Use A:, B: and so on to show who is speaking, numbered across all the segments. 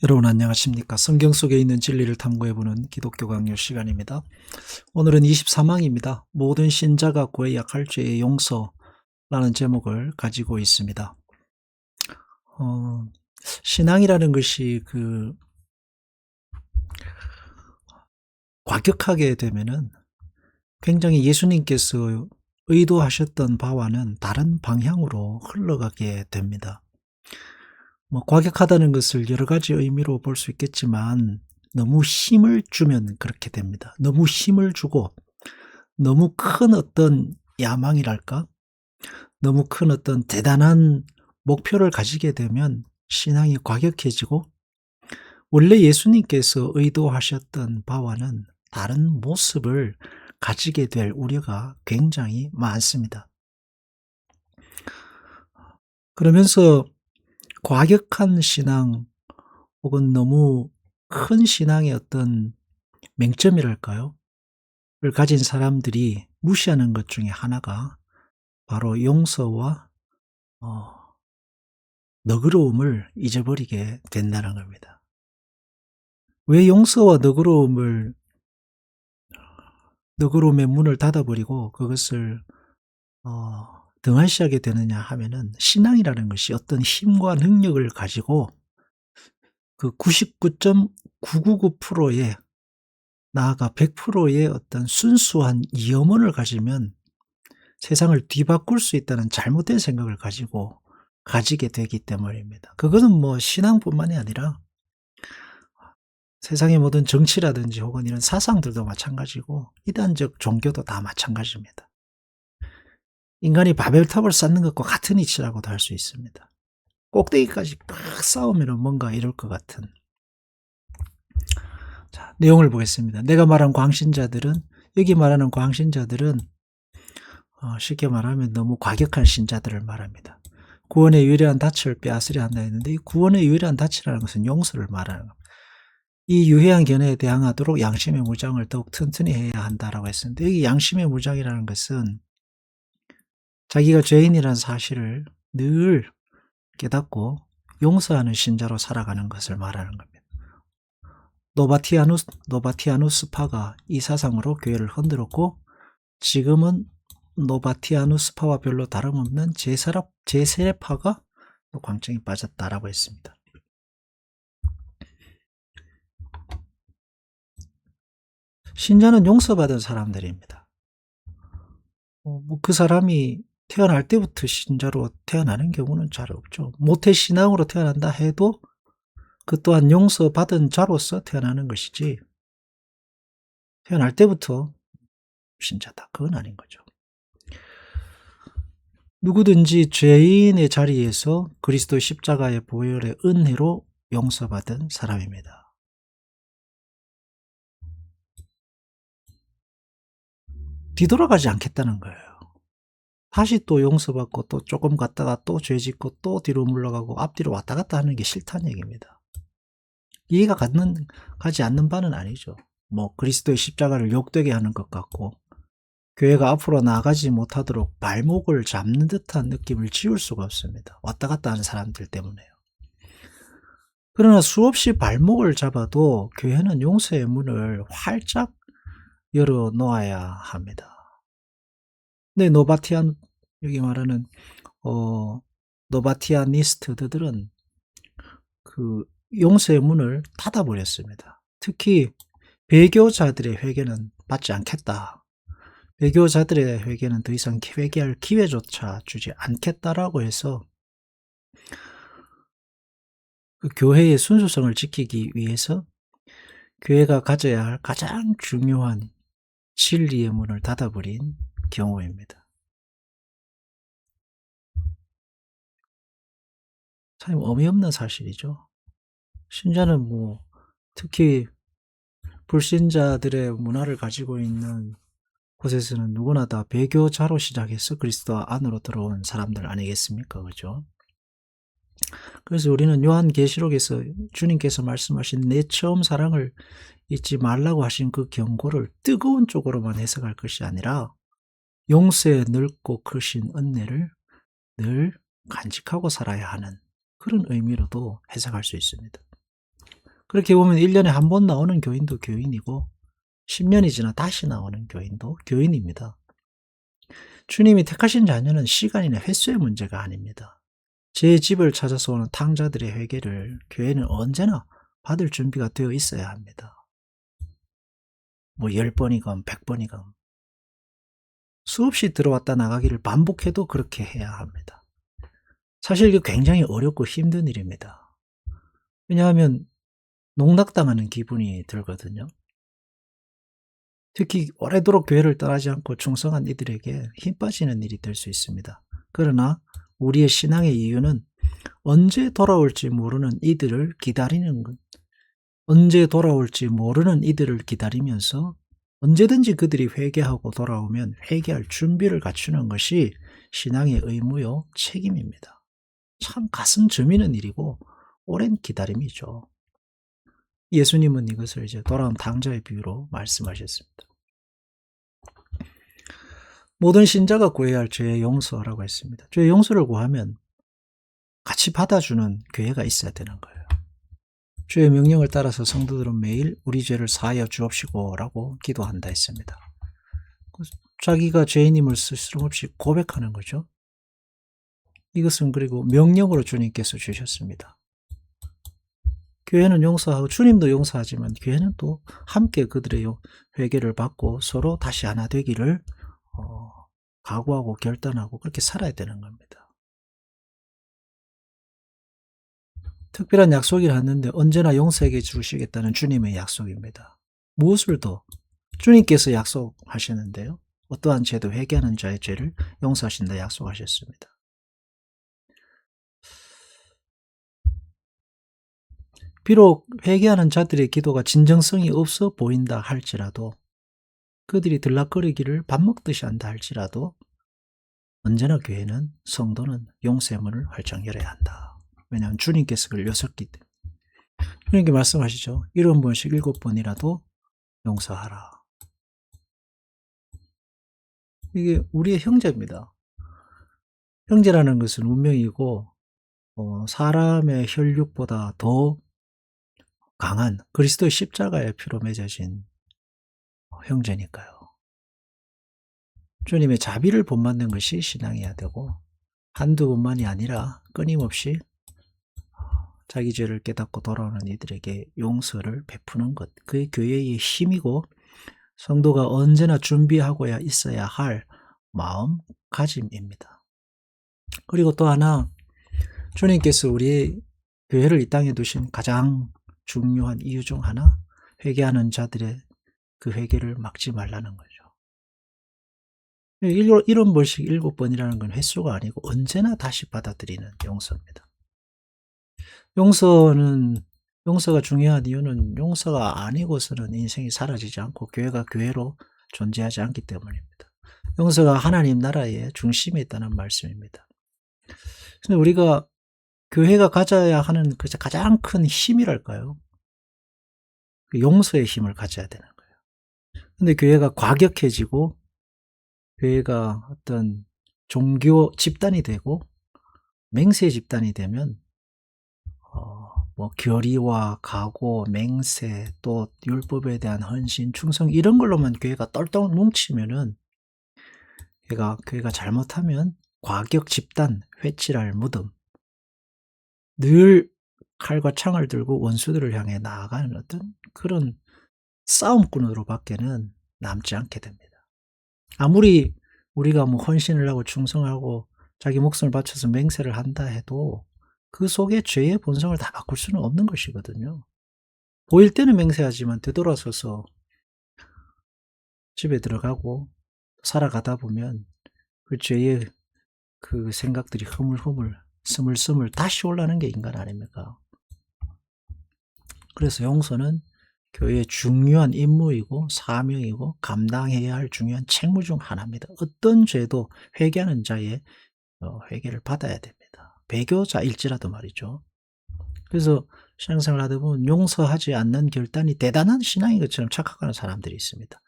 A: 여러분 안녕하십니까? 성경 속에 있는 진리를 탐구해보는 기독교 강요 시간입니다. 오늘은 23항입니다. 모든 신자가 구해야 할 죄의 용서라는 제목을 가지고 있습니다. 신앙이라는 것이 과격하게 되면은 굉장히 예수님께서 의도하셨던 바와는 다른 방향으로 흘러가게 됩니다. 과격하다는 것을 여러 가지 의미로 볼 수 있겠지만 너무 힘을 주면 그렇게 됩니다. 너무 힘을 주고 너무 큰 어떤 야망이랄까? 너무 큰 어떤 대단한 목표를 가지게 되면 신앙이 과격해지고 원래 예수님께서 의도하셨던 바와는 다른 모습을 가지게 될 우려가 굉장히 많습니다. 그러면서 과격한 신앙 혹은 너무 큰 신앙의 어떤 맹점이랄까요? 를 가진 사람들이 무시하는 것 중에 하나가 바로 용서와 너그러움을 잊어버리게 된다는 겁니다. 왜 용서와 너그러움의 문을 닫아버리고 그것을 등한시하게 되느냐 하면은 신앙이라는 것이 어떤 힘과 능력을 가지고 그 99.999%의 나아가 100%의 어떤 순수한 염원을 가지면 세상을 뒤바꿀 수 있다는 잘못된 생각을 가지게 되기 때문입니다. 그것은 신앙뿐만이 아니라 세상의 모든 정치라든지 혹은 이런 사상들도 마찬가지고 이단적 종교도 다 마찬가지입니다. 인간이 바벨탑을 쌓는 것과 같은 이치라고도 할 수 있습니다. 꼭대기까지 팍 쌓으면 뭔가 이럴 것 같은. 자, 내용을 보겠습니다. 여기 말하는 광신자들은 쉽게 말하면 너무 과격한 신자들을 말합니다. 구원의 유일한 닻을 빼앗으려 한다 했는데 이 구원의 유일한 닻이라는 것은 용서를 말하는 겁니다. 이 유해한 견해에 대항하도록 양심의 무장을 더욱 튼튼히 해야 한다라고 했었는데 여기 양심의 무장이라는 것은 자기가 죄인이라는 사실을 늘 깨닫고 용서하는 신자로 살아가는 것을 말하는 겁니다. 노바티아누스파가 이 사상으로 교회를 흔들었고 지금은 노바티아누스파와 별로 다름없는 제세례파가 또 광증이 빠졌다라고 했습니다. 신자는 용서받은 사람들입니다. 그 사람이 태어날 때부터 신자로 태어나는 경우는 잘 없죠. 모태신앙으로 태어난다 해도 그 또한 용서받은 자로서 태어나는 것이지 태어날 때부터 신자다. 그건 아닌 거죠. 누구든지 죄인의 자리에서 그리스도 십자가의 보혈의 은혜로 용서받은 사람입니다. 뒤돌아가지 않겠다는 거예요. 다시 또 용서받고 또 조금 갔다가 또 죄 짓고 또 뒤로 물러가고 앞뒤로 왔다 갔다 하는 게 싫다는 얘기입니다. 이해가 가지 않는 바는 아니죠. 그리스도의 십자가를 욕되게 하는 것 같고 교회가 앞으로 나아가지 못하도록 발목을 잡는 듯한 느낌을 지울 수가 없습니다. 왔다 갔다 하는 사람들 때문에요. 그러나 수없이 발목을 잡아도 교회는 용서의 문을 활짝 열어놓아야 합니다. 근데 여기 말하는 노바티아니스트들은 그 용서의 문을 닫아버렸습니다. 특히 배교자들의 회개는 받지 않겠다. 배교자들의 회개는 더 이상 회개할 기회조차 주지 않겠다라고 해서 그 교회의 순수성을 지키기 위해서 교회가 가져야 할 가장 중요한 진리의 문을 닫아버린 경우입니다. 참 어이없는 사실이죠. 신자는 특히 불신자들의 문화를 가지고 있는 곳에서는 누구나 다 배교자로 시작해서 그리스도 안으로 들어온 사람들 아니겠습니까? 그죠? 그래서 우리는 요한계시록에서 주님께서 말씀하신 내 처음 사랑을 잊지 말라고 하신 그 경고를 뜨거운 쪽으로만 해석할 것이 아니라 용서의 넓고 크신 은혜를 늘 간직하고 살아야 하는 그런 의미로도 해석할 수 있습니다. 그렇게 보면 1년에 한 번 나오는 교인도 교인이고 10년이 지나 다시 나오는 교인도 교인입니다. 주님이 택하신 자녀는 시간이나 횟수의 문제가 아닙니다. 제 집을 찾아서 오는 탕자들의 회개를 교회는 언제나 받을 준비가 되어 있어야 합니다. 뭐 10번이건 100번이건 수없이 들어왔다 나가기를 반복해도 그렇게 해야 합니다. 사실 이게 굉장히 어렵고 힘든 일입니다. 왜냐하면 농락당하는 기분이 들거든요. 특히 오래도록 교회를 떠나지 않고 충성한 이들에게 힘 빠지는 일이 될 수 있습니다. 그러나 우리의 신앙의 이유는 언제 돌아올지 모르는 이들을 기다리는 것, 언제 돌아올지 모르는 이들을 기다리면서 언제든지 그들이 회개하고 돌아오면 회개할 준비를 갖추는 것이 신앙의 의무요 책임입니다. 참 가슴 저미는 일이고 오랜 기다림이죠. 예수님은 이것을 이제 돌아온 탕자의 비유로 말씀하셨습니다. 모든 신자가 구해야 할 죄의 용서라고 했습니다. 죄의 용서를 구하면 같이 받아주는 교회가 있어야 되는 거예요. 주의 명령을 따라서 성도들은 매일 우리 죄를 사하여 주옵시고 라고 기도한다 했습니다. 자기가 죄인임을 스스럼없이 고백하는 거죠. 이것은 그리고 명령으로 주님께서 주셨습니다. 교회는 용서하고 주님도 용서하지만 교회는 또 함께 그들의 회개를 받고 서로 다시 하나 되기를 각오하고 결단하고 그렇게 살아야 되는 겁니다. 특별한 약속이라 하는데 언제나 용서해 주시겠다는 주님의 약속입니다. 무엇을 더 주님께서 약속하시는데요. 어떠한 죄도 회개하는 자의 죄를 용서하신다 약속하셨습니다. 비록 회개하는 자들의 기도가 진정성이 없어 보인다 할지라도 그들이 들락거리기를 밥 먹듯이 한다 할지라도 언제나 교회는 성도는 용서의 문을 활짝 열어야 한다. 왜냐하면 주님께서 그걸 여셨기 때문에. 주님께 말씀하시죠. 7번씩 7번이라도 용서하라. 이게 우리의 형제입니다. 형제라는 것은 운명이고 사람의 혈육보다 더 강한 그리스도의 십자가의 피로 맺어진 형제니까요. 주님의 자비를 본받는 것이 신앙이어야 되고 한두 번만이 아니라 끊임없이 자기 죄를 깨닫고 돌아오는 이들에게 용서를 베푸는 것, 그게 교회의 힘이고 성도가 언제나 준비하고야 있어야 할 마음가짐입니다. 그리고 또 하나 주님께서 우리의 교회를 이 땅에 두신 가장 중요한 이유 중 하나 회개하는 자들의 그 회개를 막지 말라는 거죠. 7번씩 7번이라는 건 횟수가 아니고 언제나 다시 받아들이는 용서입니다. 용서가 중요한 이유는 용서가 아니고서는 인생이 사라지지 않고 교회가 교회로 존재하지 않기 때문입니다. 용서가 하나님 나라의 중심에 있다는 말씀입니다. 근데 우리가 교회가 가져야 하는 그 가장 큰 힘이랄까요? 그 용서의 힘을 가져야 되는 거예요. 근데 교회가 과격해지고 교회가 어떤 종교 집단이 되고 맹세 집단이 되면 뭐 교리와 각오, 맹세, 또 율법에 대한 헌신, 충성 이런 걸로만 교회가 똘똘 뭉치면은 교회가 잘못하면 과격 집단, 회칠할 무덤, 늘 칼과 창을 들고 원수들을 향해 나아가는 어떤 그런 싸움꾼으로 밖에는 남지 않게 됩니다. 아무리 우리가 뭐 헌신을 하고 충성하고 자기 목숨을 바쳐서 맹세를 한다 해도 그 속에 죄의 본성을 다 바꿀 수는 없는 것이거든요. 보일 때는 맹세하지만 되돌아서서 집에 들어가고 살아가다 보면 그 죄의 그 생각들이 흐물흐물 스물스물 다시 올라오는 게 인간 아닙니까? 그래서 용서는 교회의 중요한 임무이고 사명이고 감당해야 할 중요한 책무 중 하나입니다. 어떤 죄도 회개하는 자의 회개를 받아야 됩니다. 배교자일지라도 말이죠. 그래서 신앙생활 하다 보면 용서하지 않는 결단이 대단한 신앙인 것처럼 착각하는 사람들이 있습니다.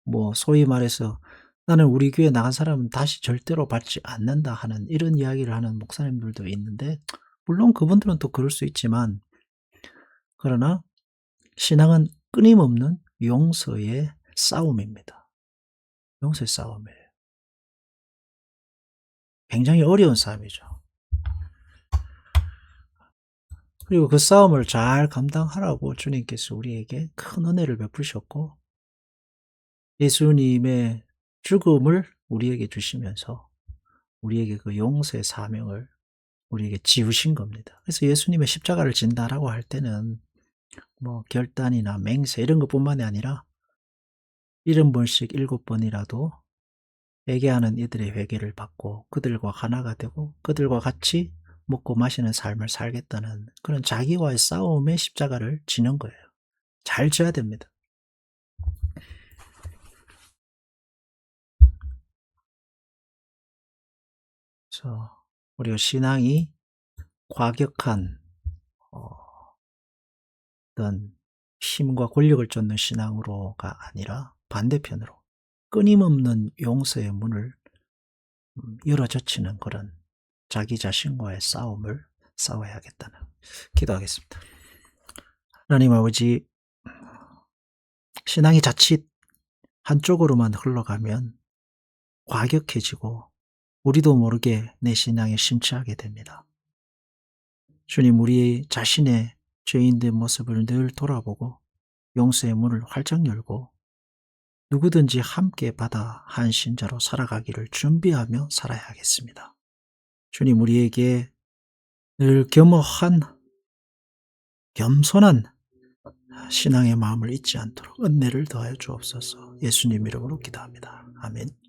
A: 뭐 소위 말해서 나는 우리 교회 나간 사람은 다시 절대로 받지 않는다 하는 이런 이야기를 하는 목사님들도 있는데 물론 그분들은 또 그럴 수 있지만 그러나 신앙은 끊임없는 용서의 싸움입니다. 용서의 싸움이에요. 굉장히 어려운 싸움이죠. 그리고 그 싸움을 잘 감당하라고 주님께서 우리에게 큰 은혜를 베푸셨고 예수님의 죽음을 우리에게 주시면서 우리에게 그 용서의 사명을 우리에게 지우신 겁니다. 그래서 예수님의 십자가를 진다라고 할 때는 뭐 결단이나 맹세 이런 것뿐만이 아니라 70번씩 7번이라도 회개하는 이들의 회개를 받고 그들과 하나가 되고 그들과 같이 먹고 마시는 삶을 살겠다는 그런 자기와의 싸움의 십자가를 지는 거예요. 잘 져야 됩니다. 그래서 우리가 신앙이 과격한 어떤 힘과 권력을 쫓는 신앙으로가 아니라 반대편으로 끊임없는 용서의 문을 열어젖히는 그런 자기 자신과의 싸움을 싸워야겠다는 기도하겠습니다. 하나님 아버지, 신앙이 자칫 한쪽으로만 흘러가면 과격해지고 우리도 모르게 내 신앙에 심취하게 됩니다. 주님, 우리 자신의 죄인된 모습을 늘 돌아보고 용서의 문을 활짝 열고 누구든지 함께 받아 한 신자로 살아가기를 준비하며 살아야겠습니다. 주님, 우리에게 늘 겸허한 겸손한 신앙의 마음을 잊지 않도록 은혜를 더하여 주옵소서. 예수님 이름으로 기도합니다. 아멘.